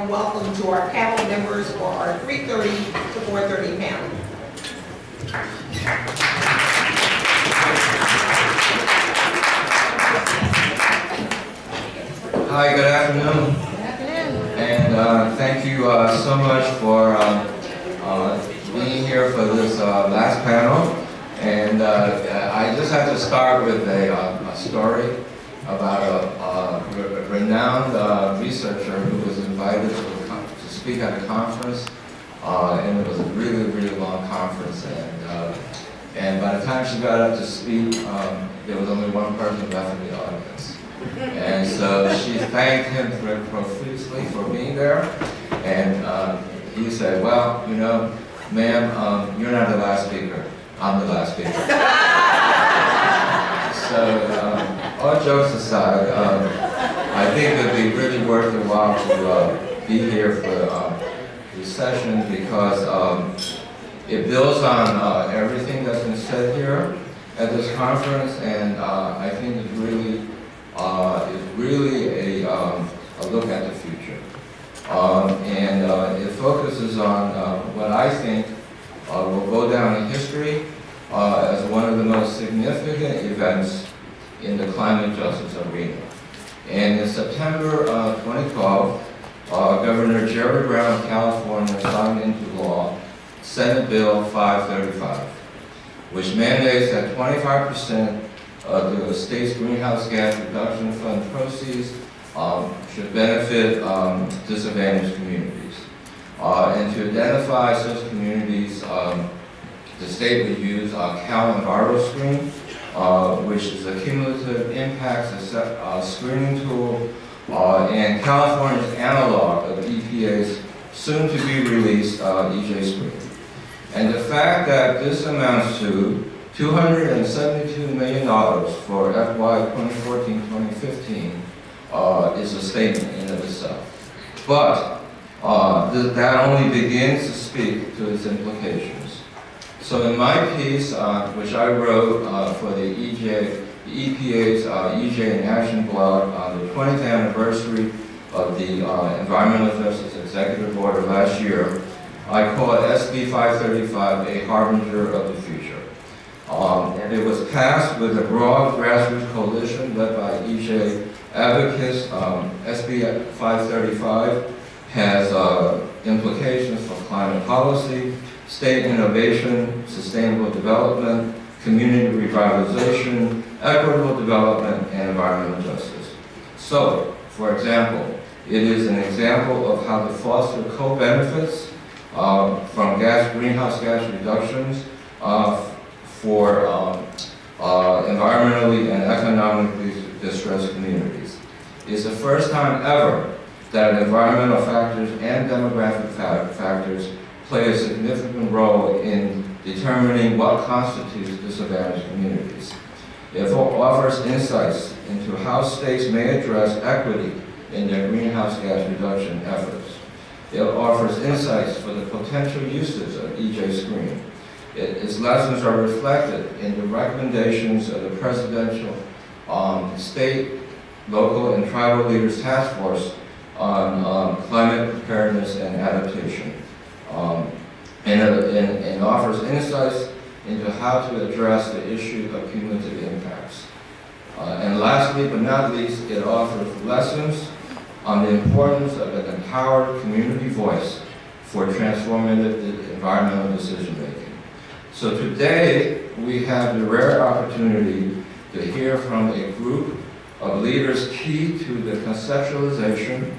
Welcome to our panel members for our 3:30 to 4:30 panel. Hi, good afternoon. Good afternoon. And thank you so much for being here for this last panel. And I just have to start with a story about a renowned researcher who was invited to speak at a conference. And it was a really, really long conference. And by the time she got up to speak, there was only one person left in the audience. And so she thanked him profusely for being there. And he said, well, you know, ma'am, you're not the last speaker. I'm the last speaker. So all jokes aside, I think it would be really worth your while to be here for this session because it builds on everything that's been said here at this conference, and I think it's really a look at the future. And it focuses on what I think will go down in history as one of the most significant events in the climate justice arena. And in September 2012, Governor Jerry Brown of California signed into law Senate Bill 535, which mandates that 25% of the state's greenhouse gas reduction fund proceeds should benefit disadvantaged communities. And to identify such communities, the state would use Cal EnviroScreen, which is a cumulative impacts screening tool, and California's analog of EPA's soon-to-be-released EJ-Screen. And the fact that this amounts to $272 million for FY 2014-2015 is a statement in and of itself. But that only begins to speak to its implications. So in my piece, which I wrote for the EPA's EJ in Action blog on the 20th anniversary of the Environmental Justice Executive Order last year, I call it SB 535 a harbinger of the future. And it was passed with a broad grassroots coalition led by EJ advocates. SB 535 has implications for climate policy, state innovation, sustainable development, community revitalization, equitable development, and environmental justice. So, for example, it is an example of how to foster co-benefits from greenhouse gas reductions for environmentally and economically distressed communities. It's the first time ever that environmental factors and demographic factors play a significant role in determining what constitutes disadvantaged communities. It offers insights into how states may address equity in their greenhouse gas reduction efforts. It offers insights for the potential uses of EJ-Screen. Its lessons are reflected in the recommendations of the Presidential State, Local, and Tribal Leaders Task Force on Climate Preparedness and Adaptation. And offers insights into how to address the issue of cumulative impacts. And lastly, but not least, it offers lessons on the importance of an empowered community voice for transformative environmental decision-making. So today, we have the rare opportunity to hear from a group of leaders key to the conceptualization,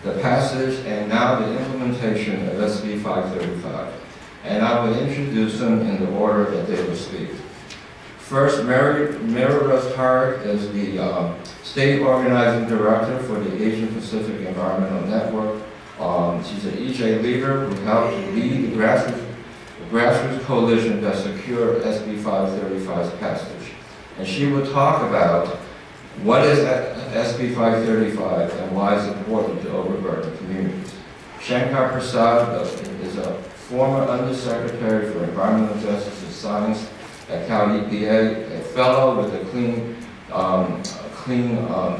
the passage, and now the implementation of SB 535. And I will introduce them in the order that they will speak. First, Mary Rose Tarek is the State Organizing Director for the Asian Pacific Environmental Network. She's an EJ leader who helped lead the grassroots coalition that secured SB 535's passage. And she will talk about what is SB 535 and why it's important to overburden communities. Shankar Prasad is a former Undersecretary for Environmental Justice and Science at Cal EPA, a fellow with the Clean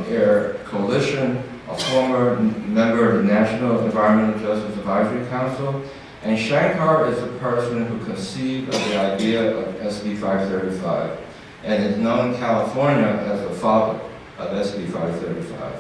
Air Coalition, a former member of the National Environmental Justice Advisory Council, and Shankar is the person who conceived of the idea of SB 535 and is known in California as the father of SB 535.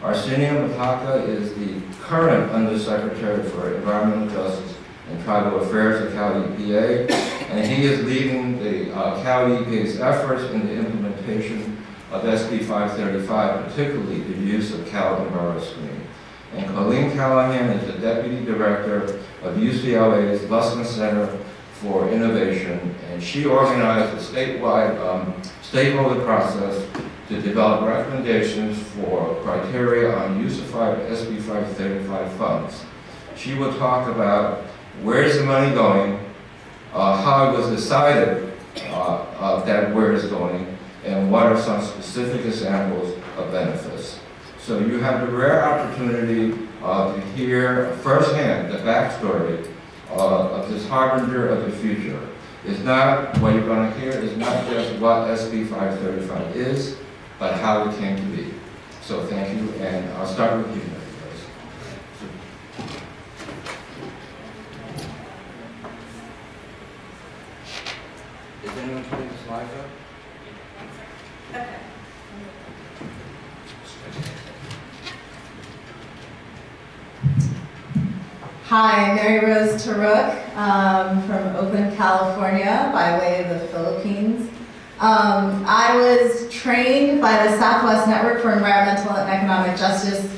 Arsenio Mataka is the current Undersecretary for Environmental Justice and Tribal Affairs at Cal EPA, and he is leading the Cal EPA's efforts in the implementation of SB 535, particularly the use of Cal EnviroScreen. And Colleen Callahan is the Deputy Director of UCLA's Luskin Center for Innovation, and she organized a statewide stakeholder process to develop recommendations for criteria on use of SB 535 funds. She will talk about where's the money going, how it was decided that where it's going, and what are some specific examples of benefits. So you have the rare opportunity to hear firsthand the backstory of this harbinger of the future. It's not, what you're going to hear is not just what SB 535 is, but how it came to be. So thank you, and I'll start with you, Mary Grace. Is anyone putting the slides up? Okay. Hi, I'm Mary Rose Taruk from Oakland, California, by way of the Philippines. I was trained by the Southwest Network for Environmental and Economic Justice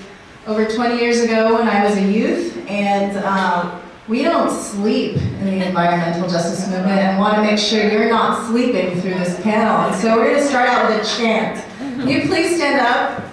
over 20 years ago when I was a youth, and we don't sleep in the environmental justice movement and want to make sure you're not sleeping through this panel. And so we're going to start out with a chant. Can you please stand up?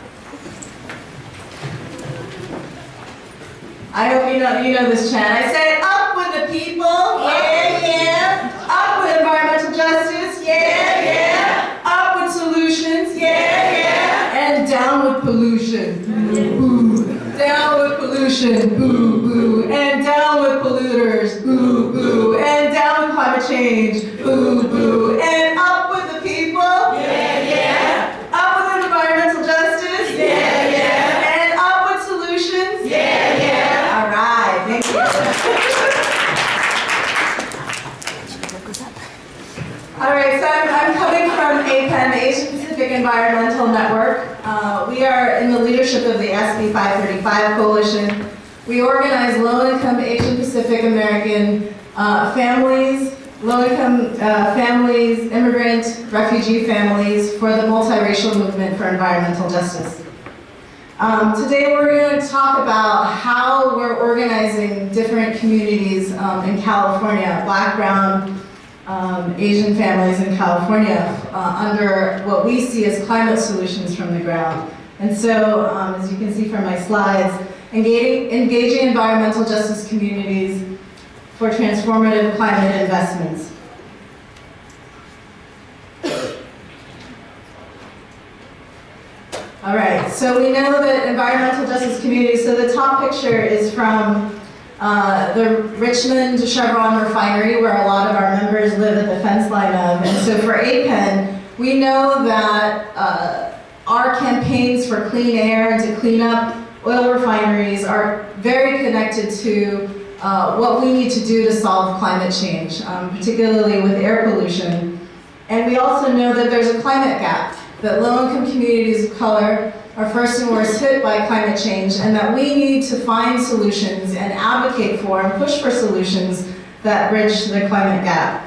I hope you know this chant. I say, up with the people, yeah, yeah. Up with environmental justice, yeah, yeah. Up with solutions, yeah, yeah. And down with pollution, boo, boo. Down with pollution, boo, boo. And down with polluters, boo, boo. And down with climate change, boo, boo. And up with the people, yeah, yeah. Up with environmental justice, yeah, yeah. And up with solutions, yeah, yeah. All right, thank you. All right, so I'm coming from APEN, the Asian Pacific Environmental Network. We are in the leadership of the SB 535 Coalition. We organize low-income Asian Pacific American families, low-income families, immigrant, refugee families for the multiracial movement for environmental justice. Today we're going to talk about how we're organizing different communities in California, Black, Brown, Asian families in California under what we see as climate solutions from the ground. And so, as you can see from my slides, engaging environmental justice communities for transformative climate investments. All right, so we know that environmental justice communities, so the top picture is from the Richmond Chevron refinery, where a lot of our members live at the fence line of. And so for APEN, we know that our campaigns for clean air and to clean up oil refineries are very connected to what we need to do to solve climate change, particularly with air pollution. And we also know that there's a climate gap, that low-income communities of color are first and worst hit by climate change, and that we need to find solutions and advocate for and push for solutions that bridge the climate gap.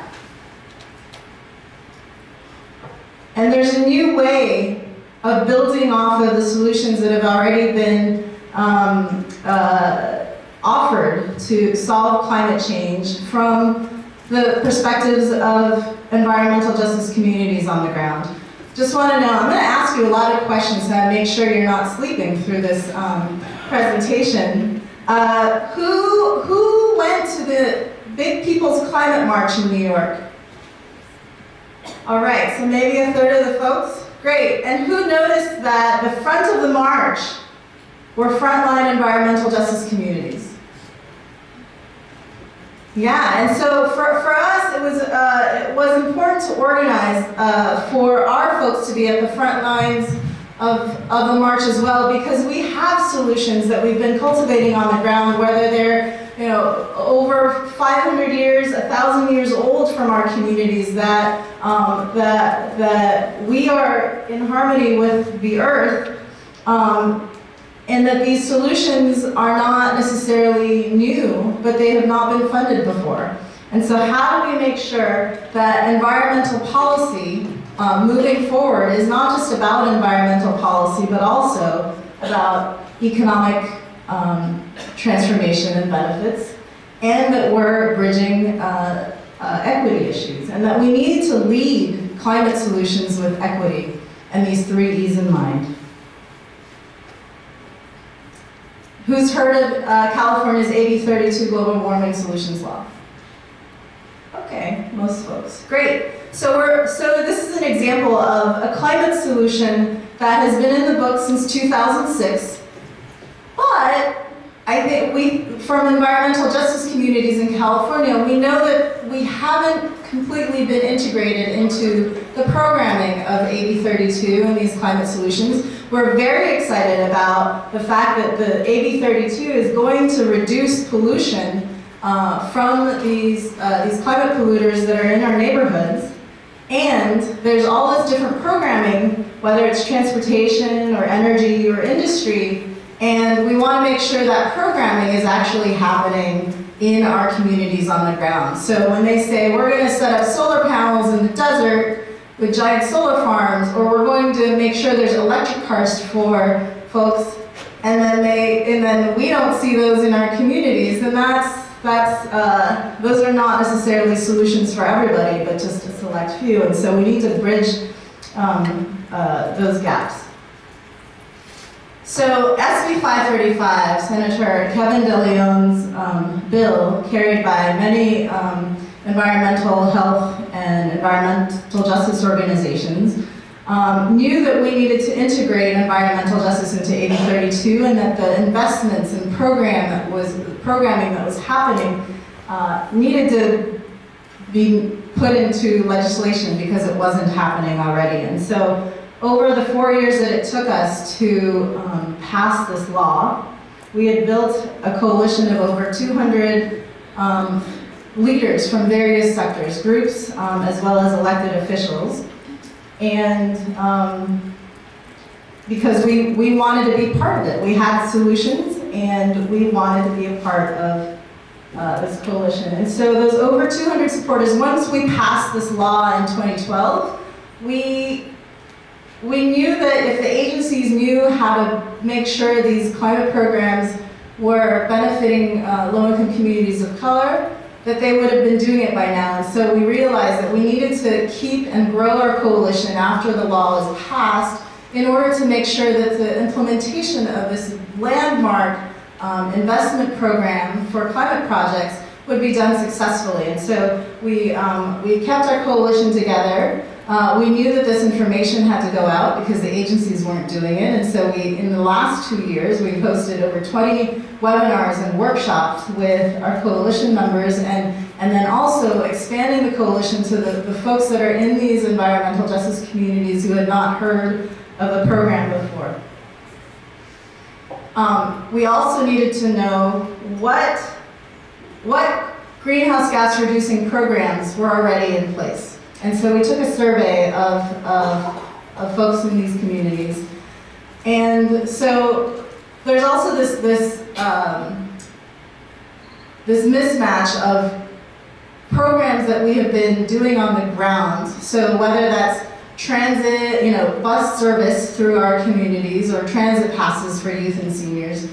And there's a new way of building off of the solutions that have already been offered to solve climate change from the perspectives of environmental justice communities on the ground. Just want to know, I'm going to ask you a lot of questions to make sure you're not sleeping through this presentation. Who went to the Big People's Climate March in New York? All right, so maybe a third of the folks? Great, and who noticed that the front of the march were frontline environmental justice communities? Yeah, and so for us, it was important to organize for our folks to be at the front lines of the march as well, because we have solutions that we've been cultivating on the ground, whether they're over 500 years, 1,000 years old from our communities, that we are in harmony with the earth, and that these solutions are not necessarily new, but they have not been funded before. And so how do we make sure that environmental policy moving forward is not just about environmental policy, but also about economic transformation and benefits, and that we're bridging equity issues, and that we need to lead climate solutions with equity and these 3 E's in mind. Who's heard of California's AB 32 Global Warming Solutions Law? Okay, most folks. Great. So this is an example of a climate solution that has been in the book since 2006, but I think from environmental justice communities in California, we know that we haven't completely been integrated into the programming of AB 32 and these climate solutions. We're very excited about the fact that the AB 32 is going to reduce pollution from these climate polluters that are in our neighborhoods. And there's all this different programming, whether it's transportation or energy or industry, and we want to make sure that programming is actually happening in our communities on the ground. So when they say we're going to set up solar panels in the desert with giant solar farms, or we're going to make sure there's electric cars for folks, and then we don't see those in our communities, then those are not necessarily solutions for everybody, but just a select few. And so we need to bridge those gaps. So SB 535, Senator Kevin DeLeon's bill, carried by many environmental health and environmental justice organizations, knew that we needed to integrate environmental justice into AB 32, and that the investments and programming that was happening needed to be put into legislation because it wasn't happening already. And so over the 4 years that it took us to pass this law, we had built a coalition of over 200 leaders from various sectors, groups, as well as elected officials. And because we wanted to be part of it. We had solutions, and we wanted to be a part of this coalition. And so those over 200 supporters, once we passed this law in 2012, we knew that if the agencies knew how to make sure these climate programs were benefiting low-income communities of color, that they would have been doing it by now. And so we realized that we needed to keep and grow our coalition after the law was passed in order to make sure that the implementation of this landmark investment program for climate projects would be done successfully. And so we kept our coalition together. We knew that this information had to go out because the agencies weren't doing it, and so in the last 2 years, we've hosted over 20 webinars and workshops with our coalition members, and then also expanding the coalition to the folks that are in these environmental justice communities who had not heard of the program before. We also needed to know what greenhouse gas reducing programs were already in place. And so we took a survey of folks in these communities. And so there's also this mismatch of programs that we have been doing on the ground. So whether that's transit, bus service through our communities, or transit passes for youth and seniors,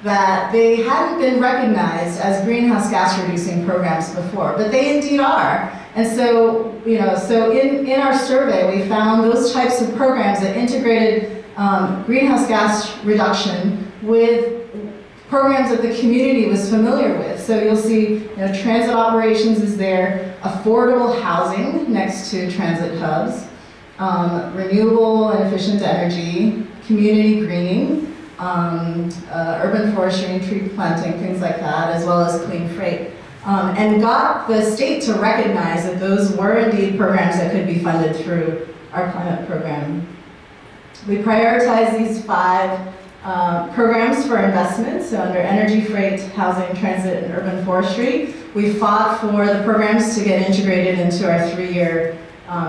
that they hadn't been recognized as greenhouse gas reducing programs before, but they indeed are. And so, so in our survey, we found those types of programs that integrated greenhouse gas reduction with programs that the community was familiar with. So you'll see, transit operations is there, affordable housing next to transit hubs, renewable and efficient energy, community greening, urban forestry and tree planting, things like that, as well as clean freight. And got the state to recognize that those were indeed programs that could be funded through our climate program. We prioritize these 5 programs for investment. So under energy, freight, housing, transit, and urban forestry, we fought for the programs to get integrated into our 3-year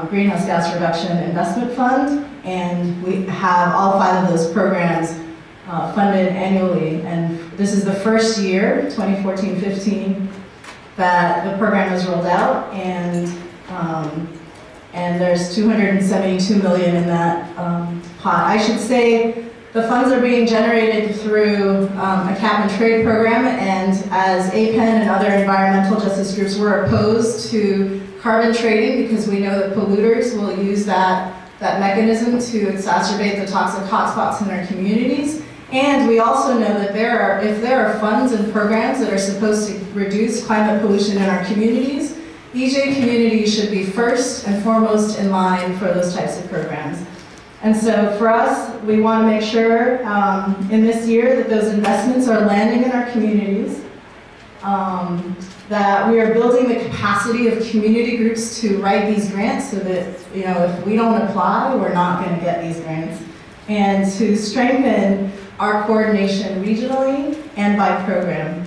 greenhouse gas reduction investment fund, and we have all 5 of those programs funded annually. And this is the first year, 2014-15, that the program is rolled out, and there's $272 million in that pot. I should say the funds are being generated through a cap and trade program, and as APEN and other environmental justice groups, we're opposed to carbon trading because we know that polluters will use that mechanism to exacerbate the toxic hotspots in our communities. And we also know that if there are funds and programs that are supposed to reduce climate pollution in our communities, EJ communities should be first and foremost in line for those types of programs. And so for us, we want to make sure in this year that those investments are landing in our communities, that we are building the capacity of community groups to write these grants so that, if we don't apply, we're not going to get these grants, and to strengthen our coordination regionally and by program.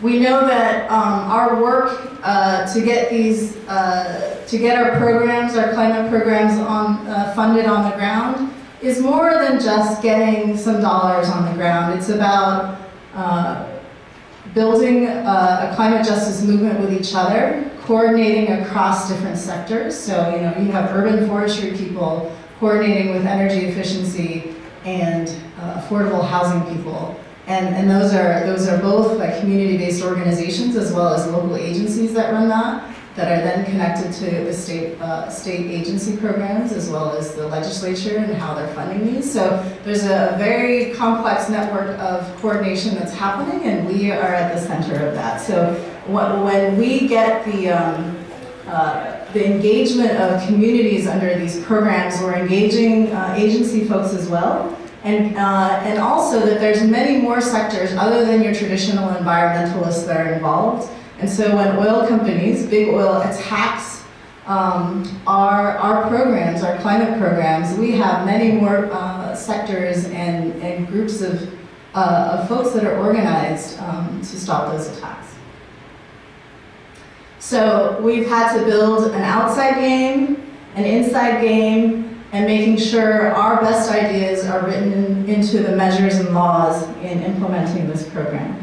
We know that our work to get our programs, our climate programs funded on the ground is more than just getting some dollars on the ground. It's about building a climate justice movement with each other, coordinating across different sectors. So, you have urban forestry people coordinating with energy efficiency and affordable housing people. And those are both like community-based organizations as well as local agencies that run that are then connected to the state agency programs as well as the legislature and how they're funding these. So there's a very complex network of coordination that's happening, and we are at the center of that. So when we get the engagement of communities under these programs, we're engaging agency folks as well. And also that there's many more sectors other than your traditional environmentalists that are involved. And so when oil companies, big oil, attacks our programs, our climate programs, we have many more sectors and groups of folks that are organized to stop those attacks. So we've had to build an outside game, an inside game, and making sure our best ideas are written into the measures and laws in implementing this program.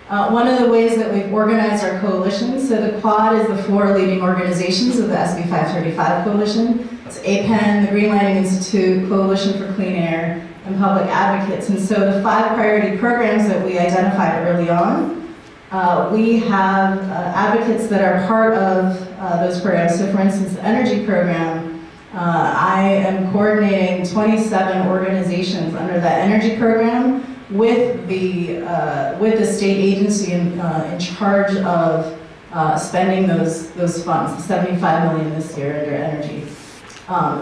One of the ways that we've organized our coalition, so the Quad is the 4 leading organizations of the SB 535 coalition. It's APEN, the Green Lighting Institute, Coalition for Clean Air, and Public Advocates. And so the 5 priority programs that we identified early on, we have advocates that are part of those programs. So for instance, the energy program, I am coordinating 27 organizations under that energy program with the state agency in charge of spending those funds, $75 million this year under energy.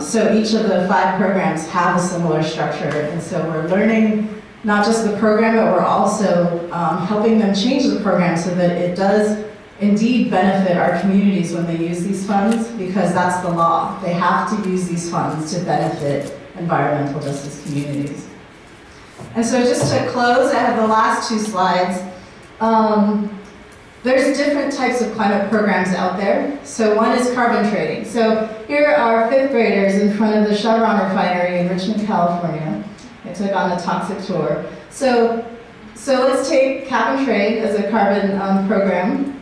So each of the 5 programs have a similar structure, and so we're learning not just the program, but we're also helping them change the program so that it does indeed benefit our communities when they use these funds, because that's the law. They have to use these funds to benefit environmental justice communities. And so just to close, I have the last 2 slides. There's different types of climate programs out there. So one is carbon trading. So here are 5th graders in front of the Chevron refinery in Richmond, California. I took on a toxic tour. So let's take cap and trade as a carbon program,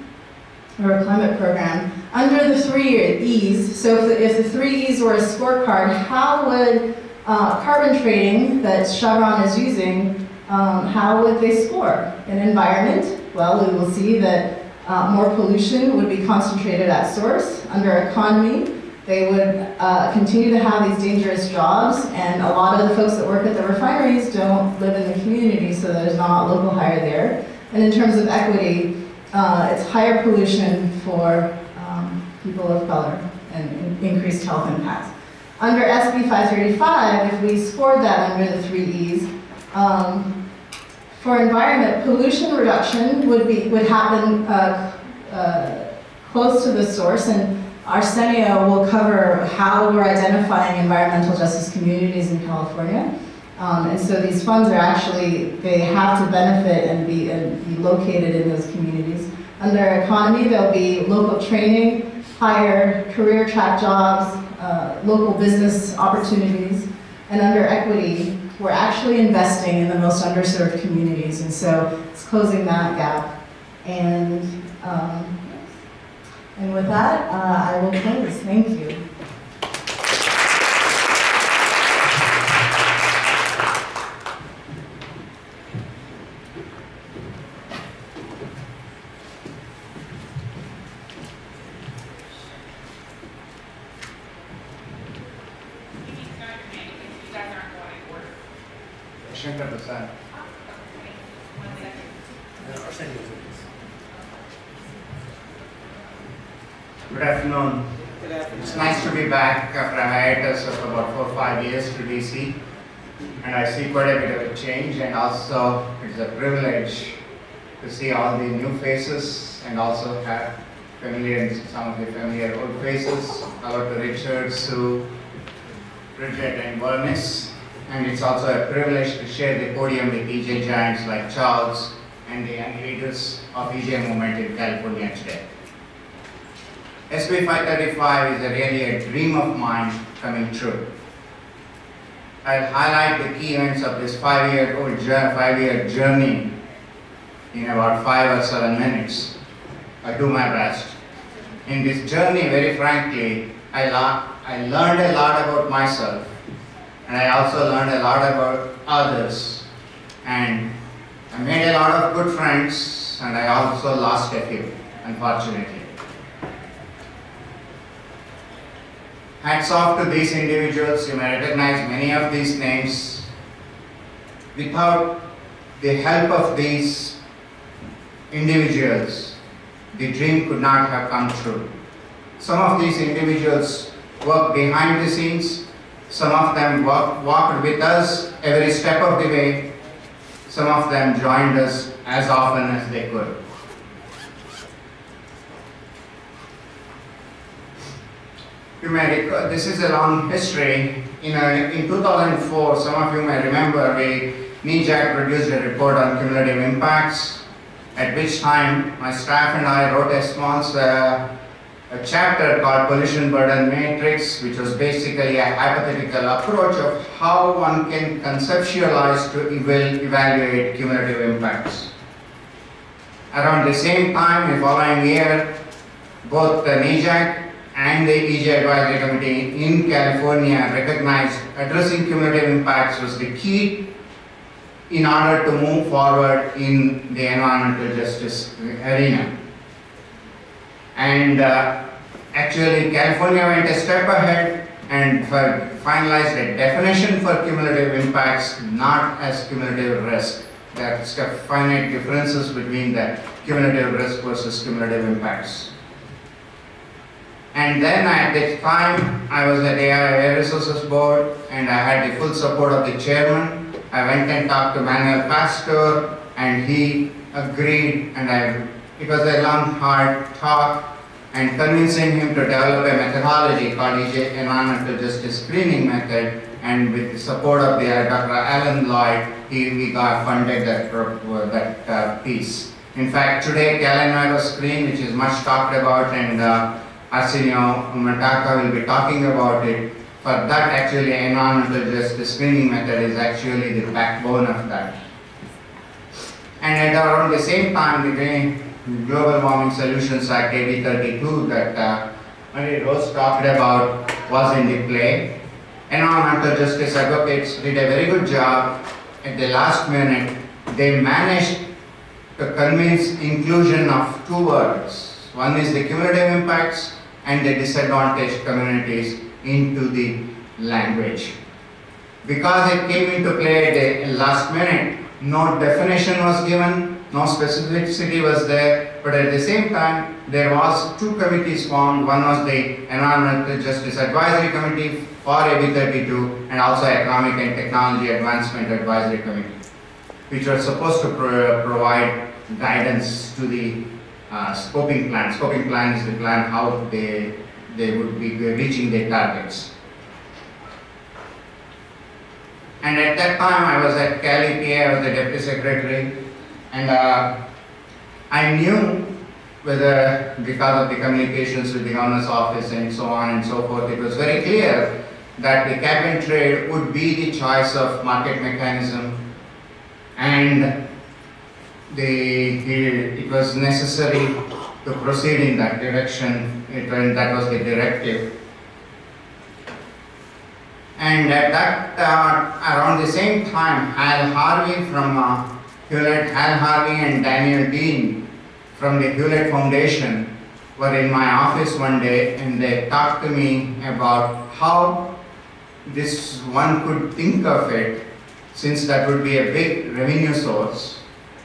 or a climate program, under the 3 E's. So if the 3 E's were a scorecard, how would carbon trading that Chevron is using, how would they score? In environment, well, we will see that more pollution would be concentrated at source. Under economy, they would continue to have these dangerous jobs, and a lot of the folks that work at the refineries don't live in the community, so there's not local hire there. And in terms of equity, it's higher pollution for people of color and increased health impacts. Under SB 535, if we scored that under the 3 E's, for environment, pollution reduction would happen close to the source, and Arsenio will cover how we're identifying environmental justice communities in California. And so these funds are actually, they have to benefit and be located in those communities. Under economy, there'll be local training, higher career track jobs, local business opportunities. And under equity, we're actually investing in the most underserved communities. And so it's closing that gap. And with that, I will close. Thank you. Shankar Prasad. Good afternoon. It's nice to be back after a hiatus of about 4 or 5 years to DC, and I see quite a bit of a change, and also it's a privilege to see all the new faces and also have some of the familiar old faces. Hello to Richard, Sue, Bridget, and Bernice. And it's also a privilege to share the podium with EJ giants like Charles and the young leaders of EJ movement in California today. SB 535 is really a dream of mine coming true. I'll highlight the key events of this 5-year journey in about 5 or 7 minutes. I'll do my best. In this journey, very frankly, I learned a lot about myself. And I also learned a lot about others, and I made a lot of good friends, and I also lost a few, unfortunately. Hats off to these individuals. You may recognize many of these names. Without the help of these individuals, the dream could not have come true. Some of these individuals work behind the scenes. Some of them walked with us every step of the way. Some of them joined us as often as they could. You may recall, this is a long history. In 2004, some of you may remember, NEJAC produced a report on cumulative impacts, at which time my staff and I wrote a small a chapter called Pollution Burden Matrix, which was basically a hypothetical approach of how one can conceptualize to evaluate cumulative impacts. Around the same time, the following year, both the NEJAC and the EJ Advisory Committee in California recognized addressing cumulative impacts was the key in order to move forward in the environmental justice arena. And actually, California went a step ahead and finalized a definition for cumulative impacts, not as cumulative risk. There are finite differences between the cumulative risk versus cumulative impacts. And then at the time, I was at AI Air Resources Board, and I had the full support of the chairman. I went and talked to Manuel Pastor, and he agreed, and it was a long, hard talk, and convincing him to develop a methodology called EJ Environmental Justice Screening Method, and with the support of Dr. Alan Lloyd, we got funded that piece. In fact, today, Calanoiva screen, which is much talked about, and Arsenio Mataka will be talking about it. For that, actually, environmental justice screening method is actually the backbone of that. And at around the same time, the Global Warming Solutions Act AB 32 that Marie Rose talked about was in the play. Environmental justice advocates did a very good job. At the last minute, they managed to convince inclusion of 2 words. One is the cumulative impacts and the disadvantaged communities into the language. Because it came into play at the last minute, no definition was given, no specificity was there, but at the same time, there was 2 committees formed. One was the Environmental Justice Advisory Committee for AB 32 and also Economic and Technology Advancement Advisory Committee, which were supposed to provide guidance to the scoping plan. Scoping plan is the plan how the they would be reaching their targets. And at that time, I was at Cali, PA, I was the deputy secretary, and I knew whether, because of the communications with the governor's office and so on and so forth, it was very clear that the cap and trade would be the choice of market mechanism, and it was necessary to proceed in that direction. That was the directive. And at that, around the same time, Hal Harvey from Hewlett, Hal Harvey and Daniel Dean from the Hewlett Foundation were in my office one day, and they talked to me about how this one could think of it, since that would be a big revenue source.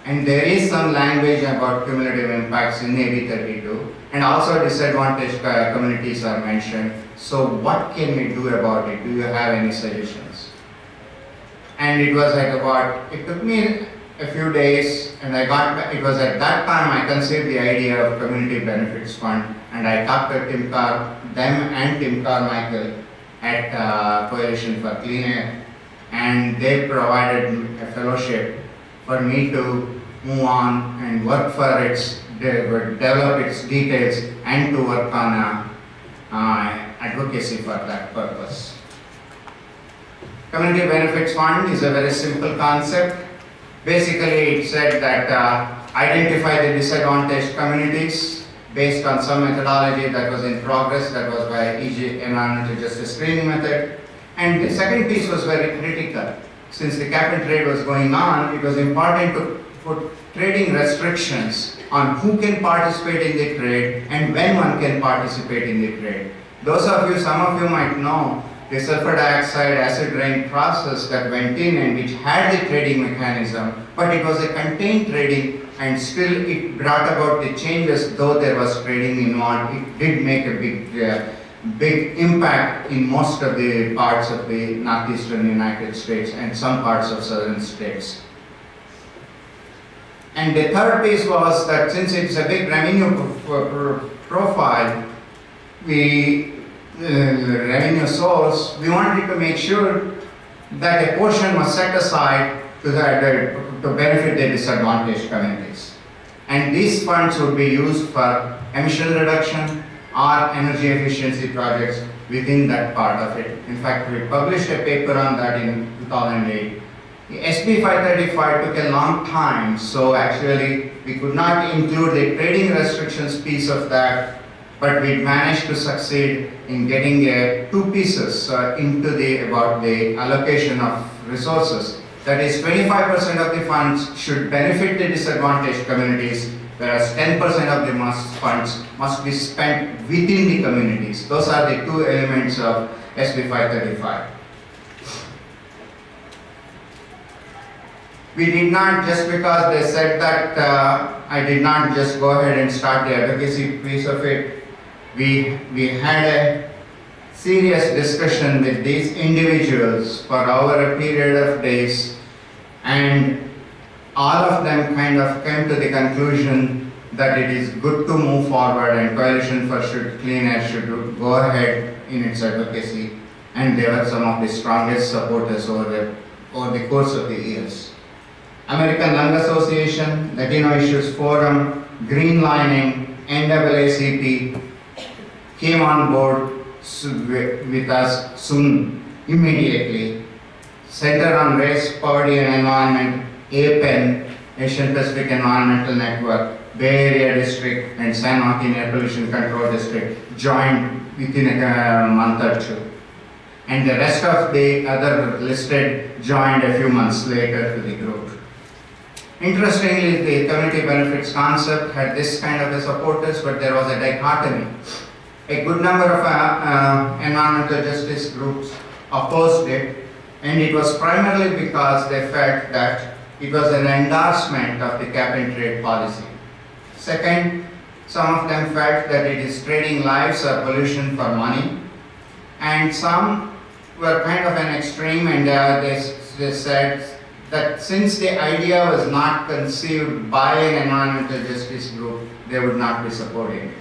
And there is some language about cumulative impacts in AB 32, and also disadvantaged communities are mentioned. So what can we do about it? Do you have any suggestions? And it was it took me a few days, and it was at that time I conceived the idea of Community Benefits Fund, and I talked to Tim Carmichael at Coalition for Clean Air, and they provided a fellowship for me to move on and work for develop its details and to work on advocacy for that purpose. Community Benefits Fund is a very simple concept. Basically, it said that identify the disadvantaged communities based on some methodology that was in progress, that was by EJ, Environmental Justice Screening Method. And the second piece was very critical. Since the cap and trade was going on, it was important to put trading restrictions on who can participate in the trade and when one can participate in the trade. Some of you might know the sulfur dioxide acid rain process that went in and which had the trading mechanism, but it was a contained trading, and still it brought about the changes. Though there was trading involved, it did make a big impact in most of the parts of the northeastern United States and some parts of southern states. And the third piece was that since it's a big revenue profile, revenue source, we wanted to make sure that a portion was set aside to benefit the disadvantaged communities. And these funds would be used for emission reduction or energy efficiency projects within that part of it. In fact, we published a paper on that in 2008. The SB 535 took a long time, so actually we could not include the trading restrictions piece of that, but we managed to succeed in getting two pieces into about the allocation of resources. That is, 25% of the funds should benefit the disadvantaged communities, whereas 10% of the funds must be spent within the communities. Those are the two elements of SB 535. We did not, just because they said that, I did not just go ahead and start the advocacy piece of it. We had a serious discussion with these individuals for over a period of days, and all of them kind of came to the conclusion that it is good to move forward, and Coalition for Clean Air should go ahead in its advocacy, and they were some of the strongest supporters over the course of the years. American Lung Association, Latino Issues Forum, Greenlining, NAACP came on board with us soon, immediately. Center on Race, Poverty and Environment, APEN, Asian Pacific Environmental Network, Bay Area District and San Joaquin Air Pollution Control District joined within a month or two. And the rest of the other listed joined a few months later to the group. Interestingly, the community benefits concept had this kind of a supporters, but there was a dichotomy. A good number of environmental justice groups opposed it, and it was primarily because they felt that it was an endorsement of the cap and trade policy. Second, some of them felt that it is trading lives or pollution for money, and some were kind of an extreme, and they said that since the idea was not conceived by an environmental justice group, they would not be supporting it.